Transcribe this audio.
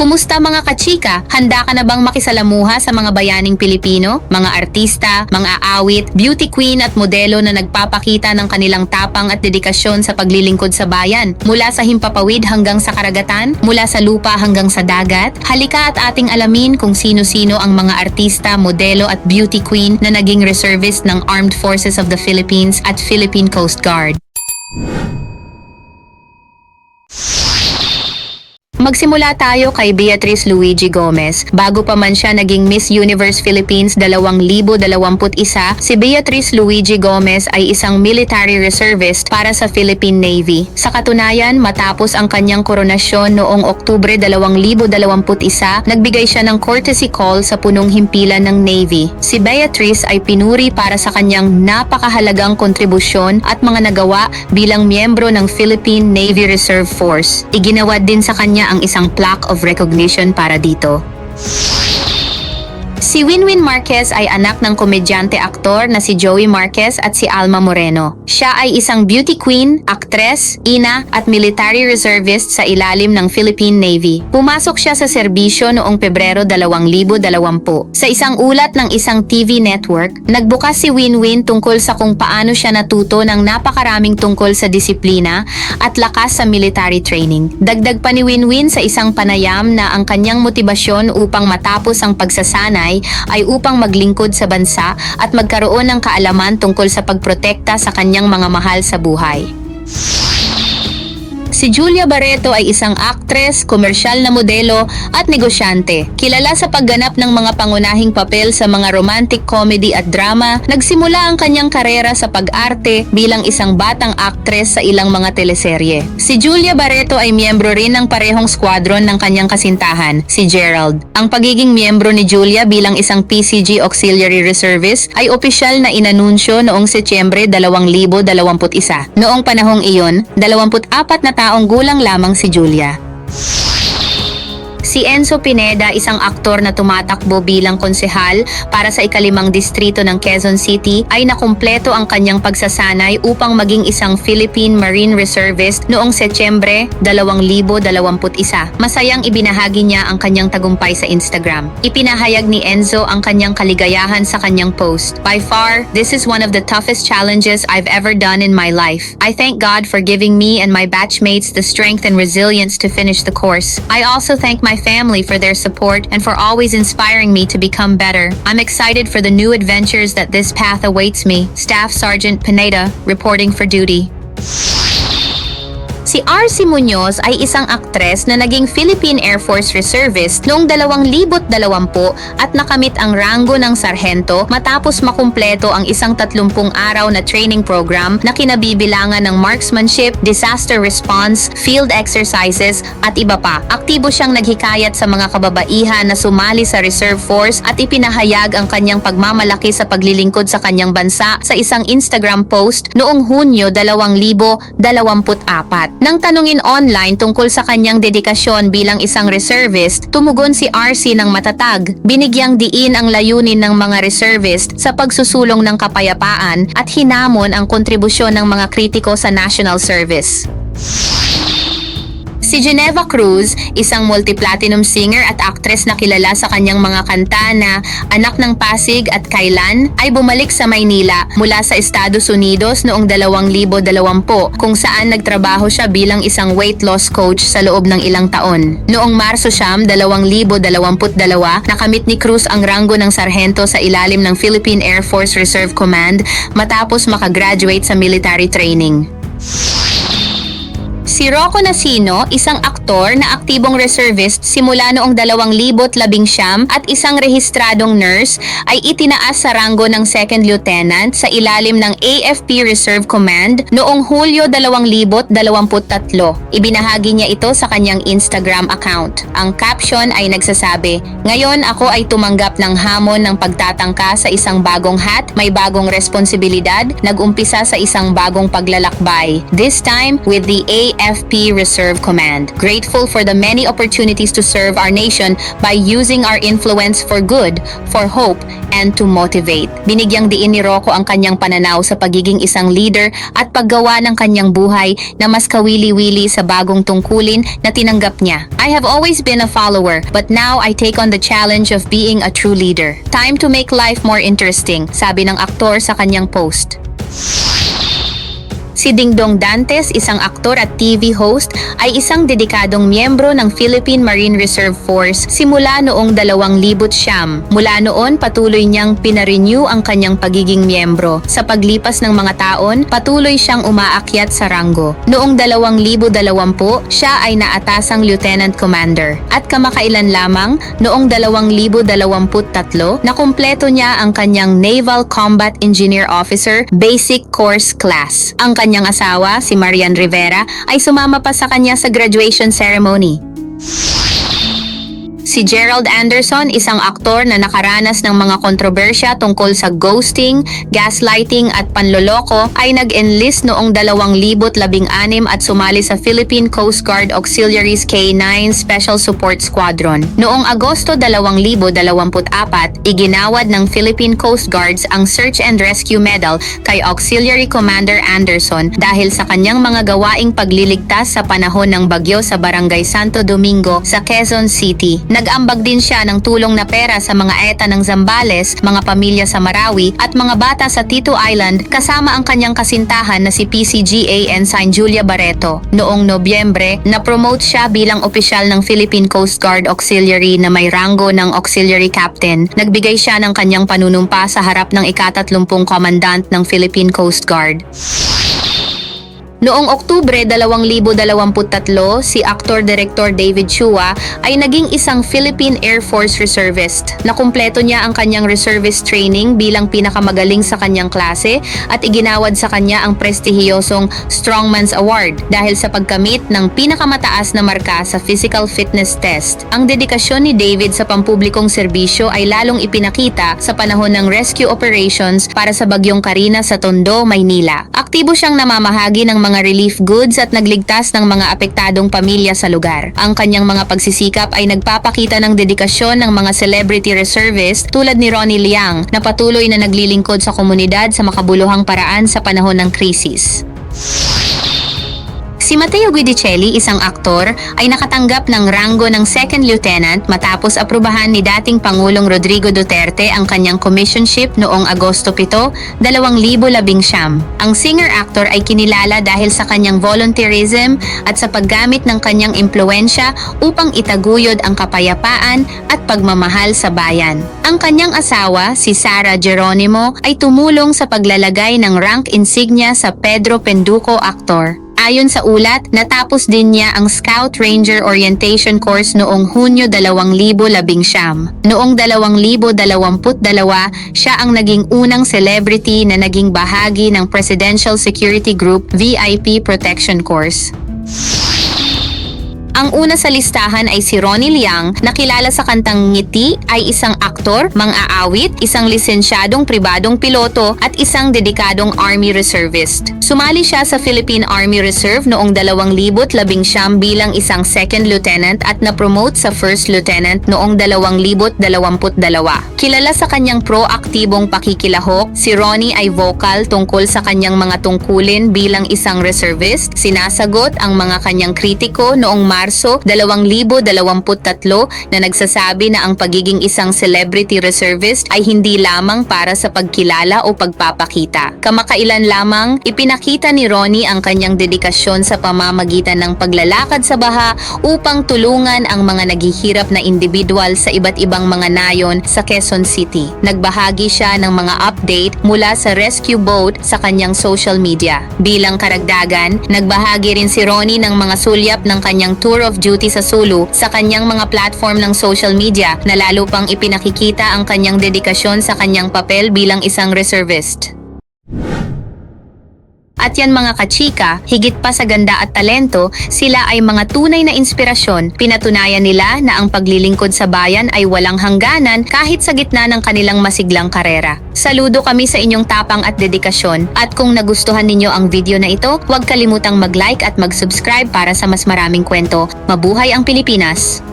Kumusta mga kachika? Handa ka na bang makisalamuha sa mga bayaning Pilipino? Mga artista, mga awit, beauty queen at modelo na nagpapakita ng kanilang tapang at dedikasyon sa paglilingkod sa bayan. Mula sa himpapawid hanggang sa karagatan, mula sa lupa hanggang sa dagat, halika at ating alamin kung sino-sino ang mga artista, modelo at beauty queen na naging reservist ng Armed Forces of the Philippines at Philippine Coast Guard. Magsimula tayo kay Beatrice Luigi Gomez. Bago pa man siya naging Miss Universe Philippines 2021, si Beatrice Luigi Gomez ay isang military reservist para sa Philippine Navy. Sa katunayan, matapos ang kanyang koronasyon noong Oktubre 2021, nagbigay siya ng courtesy call sa punong himpilan ng Navy. Si Beatrice ay pinuri para sa kanyang napakahalagang kontribusyon at mga nagawa bilang miyembro ng Philippine Navy Reserve Force. Iginawa din sa kanya ang isang plaque of recognition para dito. Si Winwin Marquez ay anak ng komedyante-aktor na si Joey Marquez at si Alma Moreno. Siya ay isang beauty queen, aktres, ina at military reservist sa ilalim ng Philippine Navy. Pumasok siya sa serbisyo noong Pebrero 2020. Sa isang ulat ng isang TV network, nagbukas si Winwin tungkol sa kung paano siya natuto ng napakaraming tungkol sa disiplina at lakas sa military training. Dagdag pa ni Winwin sa isang panayam na ang kanyang motibasyon upang matapos ang pagsasanay ay upang maglingkod sa bansa at magkaroon ng kaalaman tungkol sa pagprotekta sa kanyang mga mahal sa buhay. Si Julia Barreto ay isang aktres, komersyal na modelo at negosyante. Kilala sa pagganap ng mga pangunahing papel sa mga romantic comedy at drama, nagsimula ang kanyang karera sa pag-arte bilang isang batang aktres sa ilang mga teleserye. Si Julia Barreto ay miyembro rin ng parehong squadron ng kanyang kasintahan, si Gerald. Ang pagiging miyembro ni Julia bilang isang PCG Auxiliary Reservist ay opisyal na inanunsyo noong Setyembre 2021. Noong panahong iyon, 24 na taong gulang lamang si Julia. Si Enzo Pineda, isang aktor na tumatakbo bilang konsehal para sa ika-5 distrito ng Quezon City, ay nakumpleto ang kanyang pagsasanay upang maging isang Philippine Marine Reservist noong Setyembre 2021. Masayang ibinahagi niya ang kanyang tagumpay sa Instagram. Ipinahayag ni Enzo ang kanyang kaligayahan sa kanyang post. "By far, this is one of the toughest challenges I've ever done in my life. I thank God for giving me and my batchmates the strength and resilience to finish the course. I also thank my family for their support and for always inspiring me to become better. I'm excited for the new adventures that this path awaits me." Staff Sergeant Pineda, reporting for duty. Si R.C. Muñoz ay isang aktres na naging Philippine Air Force Reservist noong 2020 at nakamit ang ranggo ng sarhento matapos makumpleto ang isang 30 araw na training program na kinabibilangan ng marksmanship, disaster response, field exercises at iba pa. Aktibo siyang naghikayat sa mga kababaihan na sumali sa Reserve Force at ipinahayag ang kanyang pagmamalaki sa paglilingkod sa kanyang bansa sa isang Instagram post noong Hunyo 2024. Nang tanungin online tungkol sa kanyang dedikasyon bilang isang reservist, tumugon si RC ng matatag. Binigyang diin ang layunin ng mga reservist sa pagsusulong ng kapayapaan at hinamon ang kontribusyon ng mga kritiko sa national service. Si Geneva Cruz, isang multi-platinum singer at actress na kilala sa kanyang mga kanta na Anak ng Pasig at Kailan, ay bumalik sa Maynila mula sa Estados Unidos noong 2020 kung saan nagtrabaho siya bilang isang weight loss coach sa loob ng ilang taon. Noong Marso 2022, nakamit ni Cruz ang ranggo ng sarhento sa ilalim ng Philippine Air Force Reserve Command matapos makagraduate sa military training. Si Rocco Nasino, isang aktor na aktibong reservist simula noong 2019 at isang rehistradong nurse, ay itinaas sa ranggo ng second lieutenant sa ilalim ng AFP Reserve Command noong Hulyo 2023. Ibinahagi niya ito sa kanyang Instagram account. Ang caption ay nagsasabi, "Ngayon ako ay tumanggap ng hamon ng pagtatangka sa isang bagong hat, may bagong responsibilidad, nag-umpisa sa isang bagong paglalakbay. This time with the AFP Reserve Command. Grateful for the many opportunities to serve our nation by using our influence for good, for hope, and to motivate. Binigyang diin ni Rocco ang kanyang pananaw sa pagiging isang leader at paggawa ng kanyang buhay na mas kawili-wili sa bagong tungkulin na tinanggap niya. I have always been a follower, but now I take on the challenge of being a true leader. Time to make life more interesting, sabi ng aktor sa kanyang post. Si Dingdong Dantes, isang aktor at TV host, ay isang dedikadong miyembro ng Philippine Marine Reserve Force simula noong 2009. Mula noon, patuloy niyang pinarenew ang kanyang pagiging miyembro. Sa paglipas ng mga taon, patuloy siyang umaakyat sa ranggo. Noong 2020, siya ay naatasang Lieutenant Commander. At kamakailan lamang, noong 2023, nakumpleto niya ang kanyang Naval Combat Engineer Officer Basic Course Class. Ang kanyang asawa, si Marian Rivera, ay sumama pa sa kanya sa graduation ceremony. Si Gerald Anderson, isang aktor na nakaranas ng mga kontrobersya tungkol sa ghosting, gaslighting at panloloko, ay nag-enlist noong 2016 at sumali sa Philippine Coast Guard Auxiliaries K-9 Special Support Squadron. Noong Agosto 2024, iginawad ng Philippine Coast Guards ang Search and Rescue Medal kay Auxiliary Commander Anderson dahil sa kanyang mga gawaing pagliligtas sa panahon ng bagyo sa Barangay Santo Domingo sa Quezon City. Nag-ambag din siya ng tulong na pera sa mga ETA ng Zambales, mga pamilya sa Marawi at mga bata sa Tito Island kasama ang kanyang kasintahan na si PCGA Ensign Julia Barreto. Noong Nobyembre, na-promote siya bilang opisyal ng Philippine Coast Guard Auxiliary na may ranggo ng Auxiliary Captain. Nagbigay siya ng kanyang panunumpa sa harap ng ika-30 Commandant ng Philippine Coast Guard. Noong Oktubre 2023, si Actor-Director David Chua ay naging isang Philippine Air Force Reservist. Nakumpleto niya ang kanyang reservist training bilang pinakamagaling sa kanyang klase at iginawad sa kanya ang prestihiyosong Strongman's Award dahil sa pagkamit ng pinakamataas na marka sa physical fitness test. Ang dedikasyon ni David sa pampublikong serbisyo ay lalong ipinakita sa panahon ng rescue operations para sa Bagyong Karina sa Tondo, Maynila. Aktibo siyang namamahagi ng mga relief goods at nagligtas ng mga apektadong pamilya sa lugar. Ang kanyang mga pagsisikap ay nagpapakita ng dedikasyon ng mga celebrity reservist tulad ni Ronnie Liang na patuloy na naglilingkod sa komunidad sa makabuluhang paraan sa panahon ng krisis. Si Mateo Guidicelli, isang aktor, ay nakatanggap ng ranggo ng Second Lieutenant matapos aprubahan ni dating Pangulong Rodrigo Duterte ang kanyang commissionship noong Agosto 7, 2019. Ang singer-actor ay kinilala dahil sa kanyang volunteerism at sa paggamit ng kanyang impluensya upang itaguyod ang kapayapaan at pagmamahal sa bayan. Ang kanyang asawa, si Sara Geronimo, ay tumulong sa paglalagay ng rank insignia sa Pedro Penduko Actor. Ayon sa ulat, natapos din niya ang Scout Ranger Orientation Course noong Hunyo 2019. Noong 2022, siya ang naging unang celebrity na naging bahagi ng Presidential Security Group VIP Protection Course. Ang una sa listahan ay si Ronnie Liang, na kilala sa kantang Ngiti, ay isang aktor, mang-aawit, isang lisensyadong pribadong piloto at isang dedikadong Army Reservist. Sumali siya sa Philippine Army Reserve noong 2019 bilang isang Second Lieutenant at na-promote sa First Lieutenant noong 2022. Kilala sa kanyang proaktibong pakikilahok, si Ronnie ay vocal tungkol sa kanyang mga tungkulin bilang isang reservist, sinasagot ang mga kanyang kritiko noong Marso 2023 na nagsasabi na ang pagiging isang celebrity reservist ay hindi lamang para sa pagkilala o pagpapakita. Kamakailan lamang, ipinakita ni Ronnie ang kanyang dedikasyon sa pamamagitan ng paglalakad sa baha upang tulungan ang mga naghihirap na individual sa iba't ibang mga nayon sa Quezon City. Nagbahagi siya ng mga update mula sa rescue boat sa kanyang social media. Bilang karagdagan, nagbahagi rin si Ronnie ng mga sulyap ng kanyang tour of duty sa Sulu sa kanyang mga platform ng social media na lalo pang ipinakikita ang kanyang dedikasyon sa kanyang papel bilang isang reservist. At yan mga kachika, higit pa sa ganda at talento, sila ay mga tunay na inspirasyon. Pinatunayan nila na ang paglilingkod sa bayan ay walang hangganan kahit sa gitna ng kanilang masiglang karera. Saludo kami sa inyong tapang at dedikasyon. At kung nagustuhan ninyo ang video na ito, huwag kalimutang mag-like at mag-subscribe para sa mas maraming kwento. Mabuhay ang Pilipinas!